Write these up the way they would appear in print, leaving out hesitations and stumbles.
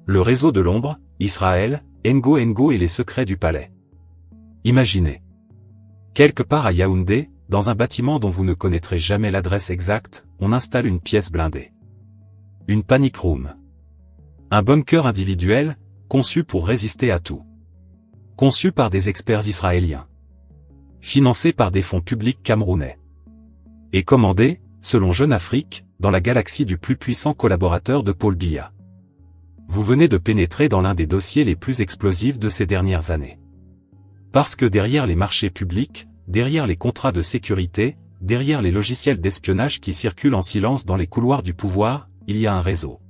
Le réseau de l'ombre, Israël, Ngo et les secrets du palais. Imaginez. Quelque part à Yaoundé, dans un bâtiment dont vous ne connaîtrez jamais l'adresse exacte, on installe une pièce blindée. Une panic room. Un bunker individuel, conçu pour résister à tout. Conçu par des experts israéliens. Financé par des fonds publics camerounais. Et commandé, selon Jeune Afrique, dans la galaxie du plus puissant collaborateur de Paul Biya. Vous venez de pénétrer dans l'un des dossiers les plus explosifs de ces dernières années. Parce que derrière les marchés publics, derrière les contrats de sécurité, derrière les logiciels d'espionnage qui circulent en silence dans les couloirs du pouvoir, il y a un réseau.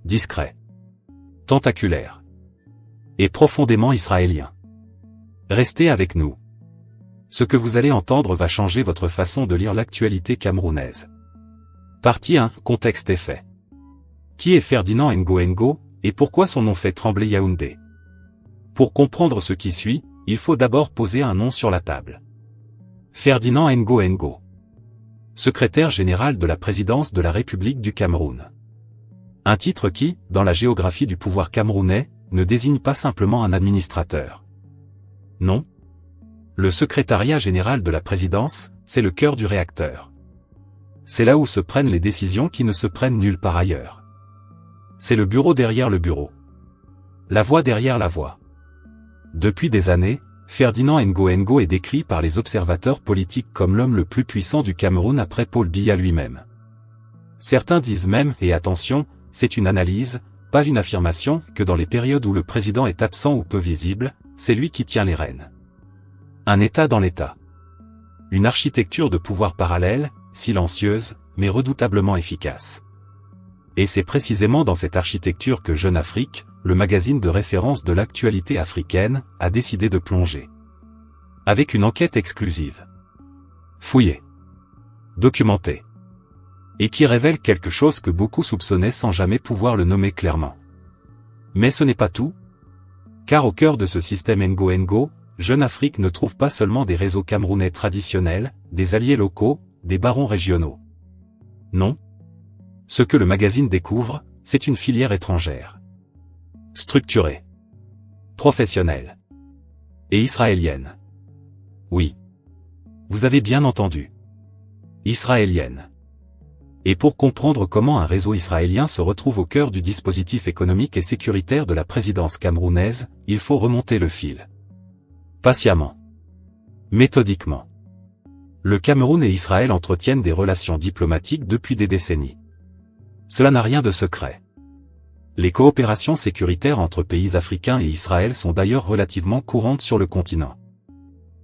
Discret. Tentaculaire. Et profondément israélien. Restez avec nous. Ce que vous allez entendre va changer votre façon de lire l'actualité camerounaise. Partie 1. Contexte et fait. Qui est Ferdinand Ngo et pourquoi son nom fait trembler Yaoundé? Pour comprendre ce qui suit, il faut d'abord poser un nom sur la table. Ferdinand Ngo. Secrétaire général de la présidence de la République du Cameroun. Un titre qui, dans la géographie du pouvoir camerounais, ne désigne pas simplement un administrateur. Non. Le secrétariat général de la présidence, c'est le cœur du réacteur. C'est là où se prennent les décisions qui ne se prennent nulle part ailleurs. C'est le bureau derrière le bureau. La voix derrière la voix. Depuis des années, Ferdinand Ngo est décrit par les observateurs politiques comme l'homme le plus puissant du Cameroun après Paul Biya lui-même. Certains disent même, et attention, c'est une analyse, pas une affirmation, que dans les périodes où le président est absent ou peu visible, c'est lui qui tient les rênes. Un État dans l'État. Une architecture de pouvoir parallèle, silencieuse, mais redoutablement efficace. Et c'est précisément dans cette architecture que Jeune Afrique, le magazine de référence de l'actualité africaine, a décidé de plonger. Avec une enquête exclusive. Fouillée. Documentée. Et qui révèle quelque chose que beaucoup soupçonnaient sans jamais pouvoir le nommer clairement. Mais ce n'est pas tout. Car au cœur de ce système Ngo, Jeune Afrique ne trouve pas seulement des réseaux camerounais traditionnels, des alliés locaux, des barons régionaux. Non. Ce que le magazine découvre, c'est une filière étrangère. Structurée. Professionnelle. Et israélienne. Oui. Vous avez bien entendu. Israélienne. Et pour comprendre comment un réseau israélien se retrouve au cœur du dispositif économique et sécuritaire de la présidence camerounaise, il faut remonter le fil. Patiemment. Méthodiquement. Le Cameroun et Israël entretiennent des relations diplomatiques depuis des décennies. Cela n'a rien de secret. Les coopérations sécuritaires entre pays africains et Israël sont d'ailleurs relativement courantes sur le continent.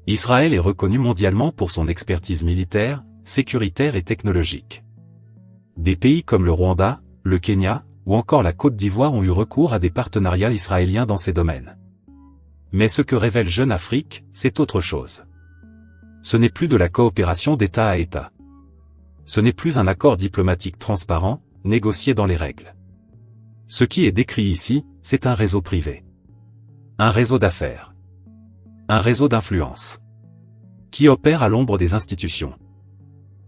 Israël est reconnu mondialement pour son expertise militaire, sécuritaire et technologique. Des pays comme le Rwanda, le Kenya, ou encore la Côte d'Ivoire ont eu recours à des partenariats israéliens dans ces domaines. Mais ce que révèle Jeune Afrique, c'est autre chose. Ce n'est plus de la coopération d'État à État. Ce n'est plus un accord diplomatique transparent, négocié dans les règles. Ce qui est décrit ici, c'est un réseau privé. Un réseau d'affaires. Un réseau d'influence. Qui opère à l'ombre des institutions.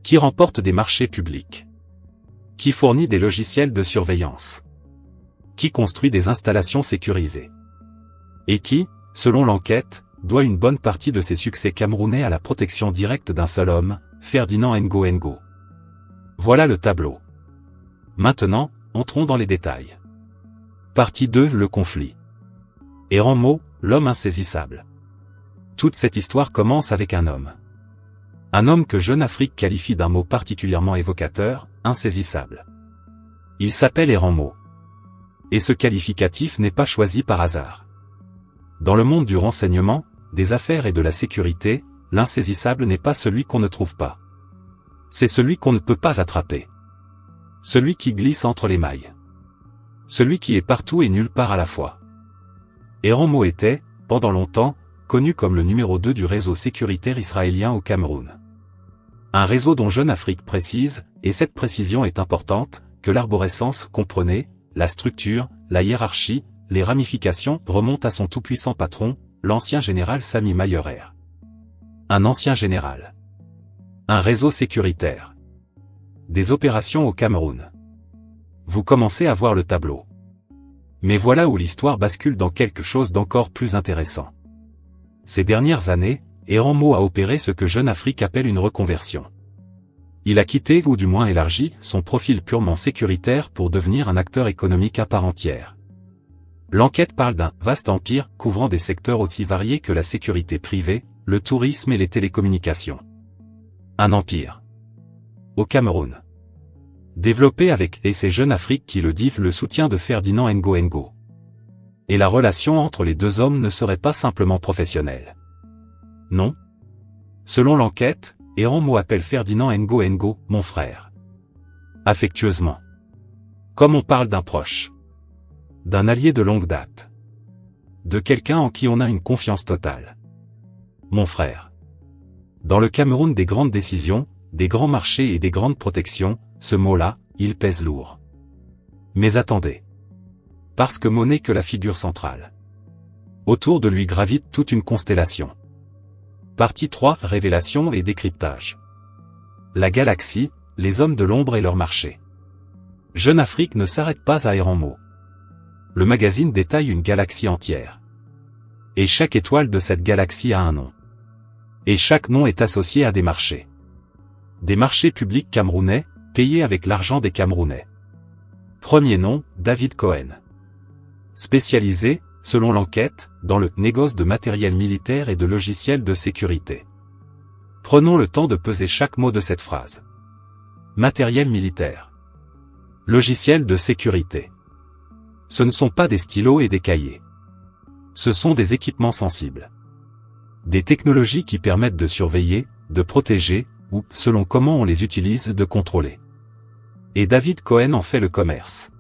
Qui remporte des marchés publics. Qui fournit des logiciels de surveillance. Qui construit des installations sécurisées. Et qui, selon l'enquête, doit une bonne partie de ses succès camerounais à la protection directe d'un seul homme, Ferdinand Ngo. Voilà le tableau. Maintenant, entrons dans les détails. Partie 2. Le conflit. Et en mots, l'homme insaisissable. Toute cette histoire commence avec un homme. Un homme que Jeune Afrique qualifie d'un mot particulièrement évocateur, insaisissable. Il s'appelle Eranmo. Et ce qualificatif n'est pas choisi par hasard. Dans le monde du renseignement, des affaires et de la sécurité, l'insaisissable n'est pas celui qu'on ne trouve pas. C'est celui qu'on ne peut pas attraper. Celui qui glisse entre les mailles. Celui qui est partout et nulle part à la fois. Eranmo était, pendant longtemps, connu comme le numéro 2 du réseau sécuritaire israélien au Cameroun. Un réseau dont Jeune Afrique précise, et cette précision est importante, que l'arborescence comprenait, la structure, la hiérarchie, les ramifications remontent à son tout-puissant patron, l'ancien général Sami Mayerer. Un ancien général. Un réseau sécuritaire. Des opérations au Cameroun. Vous commencez à voir le tableau. Mais voilà où l'histoire bascule dans quelque chose d'encore plus intéressant. Ces dernières années, Eren Mo a opéré ce que Jeune Afrique appelle une reconversion. Il a quitté ou du moins élargi son profil purement sécuritaire pour devenir un acteur économique à part entière. L'enquête parle d'un vaste empire couvrant des secteurs aussi variés que la sécurité privée, le tourisme et les télécommunications. Un empire. Au Cameroun. Développé avec et c'est Jeune Afrique qui le dit le soutien de Ferdinand Ngo Ngo. Et la relation entre les deux hommes ne serait pas simplement professionnelle. Non. Selon l'enquête, Eren Mo appelle Ferdinand Ngo Ngo « mon frère ». Affectueusement. Comme on parle d'un proche. D'un allié de longue date. De quelqu'un en qui on a une confiance totale. Mon frère. Dans le Cameroun des grandes décisions, des grands marchés et des grandes protections, ce mot-là, il pèse lourd. Mais attendez. Parce que Mo n'est que la figure centrale. Autour de lui gravite toute une constellation. Partie 3, révélation et décryptage. La galaxie, les hommes de l'ombre et leur marché. Jeune Afrique ne s'arrête pas à Eren Mo. Le magazine détaille une galaxie entière. Et chaque étoile de cette galaxie a un nom. Et chaque nom est associé à des marchés. Des marchés publics camerounais, payés avec l'argent des Camerounais. Premier nom, David Cohen. Spécialisé, selon l'enquête, dans le négoce de matériel militaire et de logiciels de sécurité. Prenons le temps de peser chaque mot de cette phrase. Matériel militaire. Logiciel de sécurité. Ce ne sont pas des stylos et des cahiers. Ce sont des équipements sensibles. Des technologies qui permettent de surveiller, de protéger, ou, selon comment on les utilise, de contrôler. Et David Cohen en fait le commerce.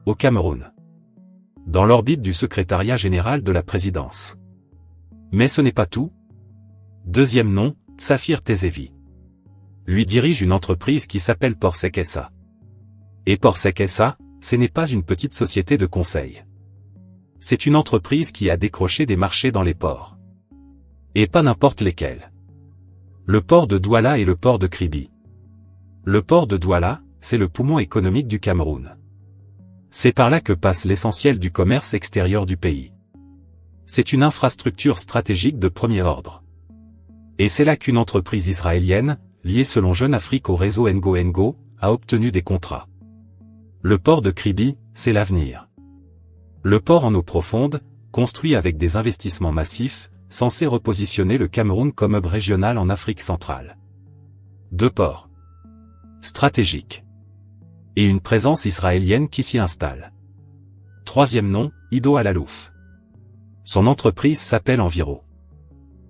Au Cameroun. Dans l'orbite du secrétariat général de la présidence. Mais ce n'est pas tout. Deuxième nom, Tsafir Tezevi. Lui dirige une entreprise qui s'appelle Porsec SA. Et Porsec SA, ce n'est pas une petite société de conseil. C'est une entreprise qui a décroché des marchés dans les ports. Et pas n'importe lesquels. Le port de Douala et le port de Kribi. Le port de Douala, c'est le poumon économique du Cameroun. C'est par là que passe l'essentiel du commerce extérieur du pays. C'est une infrastructure stratégique de premier ordre. Et c'est là qu'une entreprise israélienne, liée selon Jeune Afrique au réseau Ngo Ngo, a obtenu des contrats. Le port de Kribi, c'est l'avenir. Le port en eau profonde, construit avec des investissements massifs, censé repositionner le Cameroun comme hub régional en Afrique centrale. Deux ports stratégiques. Et une présence israélienne qui s'y installe. Troisième nom, Ido Alalouf. Son entreprise s'appelle Enviro.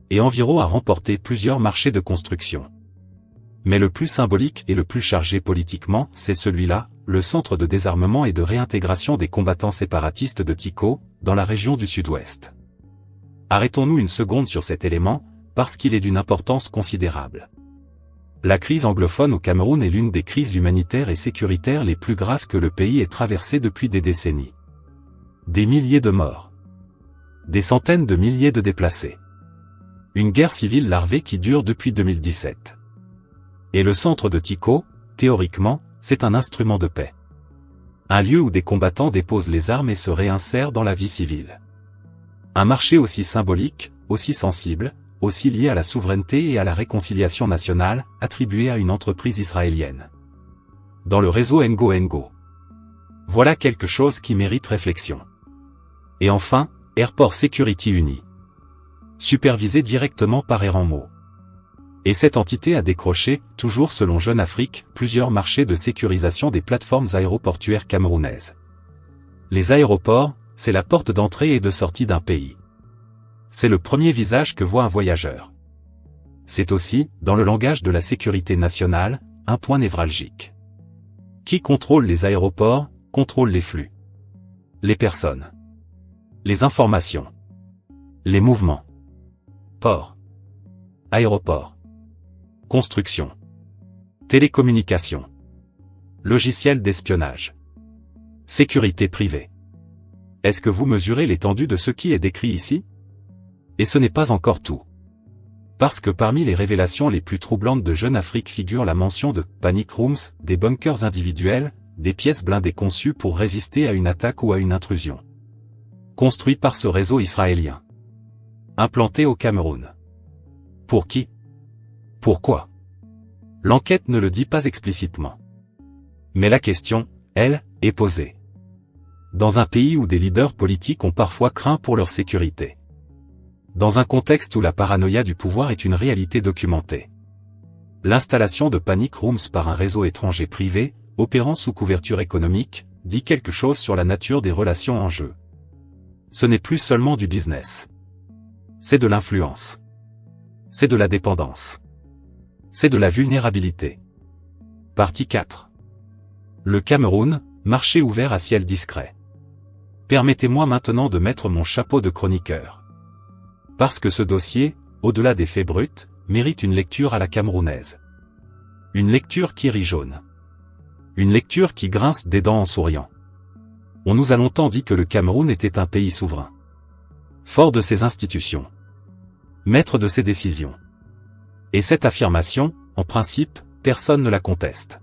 Et Enviro a remporté plusieurs marchés de construction. Mais le plus symbolique et le plus chargé politiquement, c'est celui-là, le centre de désarmement et de réintégration des combattants séparatistes de Tiko, dans la région du Sud-Ouest. Arrêtons-nous une seconde sur cet élément, parce qu'il est d'une importance considérable. La crise anglophone au Cameroun est l'une des crises humanitaires et sécuritaires les plus graves que le pays ait traversées depuis des décennies. Des milliers de morts. Des centaines de milliers de déplacés. Une guerre civile larvée qui dure depuis 2017. Et le centre de Tiko, théoriquement, c'est un instrument de paix. Un lieu où des combattants déposent les armes et se réinsèrent dans la vie civile. Un marché aussi symbolique, aussi sensible, aussi lié à la souveraineté et à la réconciliation nationale, attribué à une entreprise israélienne. Dans le réseau Ngo Ngo. Voilà quelque chose qui mérite réflexion. Et enfin, Airport Security Uni. Supervisé directement par Eren Mo. Et cette entité a décroché, toujours selon Jeune Afrique, plusieurs marchés de sécurisation des plateformes aéroportuaires camerounaises. Les aéroports, c'est la porte d'entrée et de sortie d'un pays. C'est le premier visage que voit un voyageur. C'est aussi, dans le langage de la sécurité nationale, un point névralgique. Qui contrôle les aéroports, contrôle les flux. Les personnes. Les informations. Les mouvements. Port. Aéroport. Construction. Télécommunications. Logiciel d'espionnage. Sécurité privée. Est-ce que vous mesurez l'étendue de ce qui est décrit ici? Et ce n'est pas encore tout. Parce que parmi les révélations les plus troublantes de Jeune Afrique figure la mention de « panic rooms », des bunkers individuels, des pièces blindées conçues pour résister à une attaque ou à une intrusion. Construit par ce réseau israélien. Implanté au Cameroun. Pour qui? Pourquoi? L'enquête ne le dit pas explicitement. Mais la question, elle, est posée. Dans un pays où des leaders politiques ont parfois craint pour leur sécurité. Dans un contexte où la paranoïa du pouvoir est une réalité documentée. L'installation de panic rooms par un réseau étranger privé, opérant sous couverture économique, dit quelque chose sur la nature des relations en jeu. Ce n'est plus seulement du business. C'est de l'influence. C'est de la dépendance. C'est de la vulnérabilité. Partie 4. Le Cameroun, marché ouvert à ciel discret. Permettez-moi maintenant de mettre mon chapeau de chroniqueur. Parce que ce dossier, au-delà des faits bruts, mérite une lecture à la camerounaise. Une lecture qui rit jaune. Une lecture qui grince des dents en souriant. On nous a longtemps dit que le Cameroun était un pays souverain. Fort de ses institutions. Maître de ses décisions. Et cette affirmation, en principe, personne ne la conteste.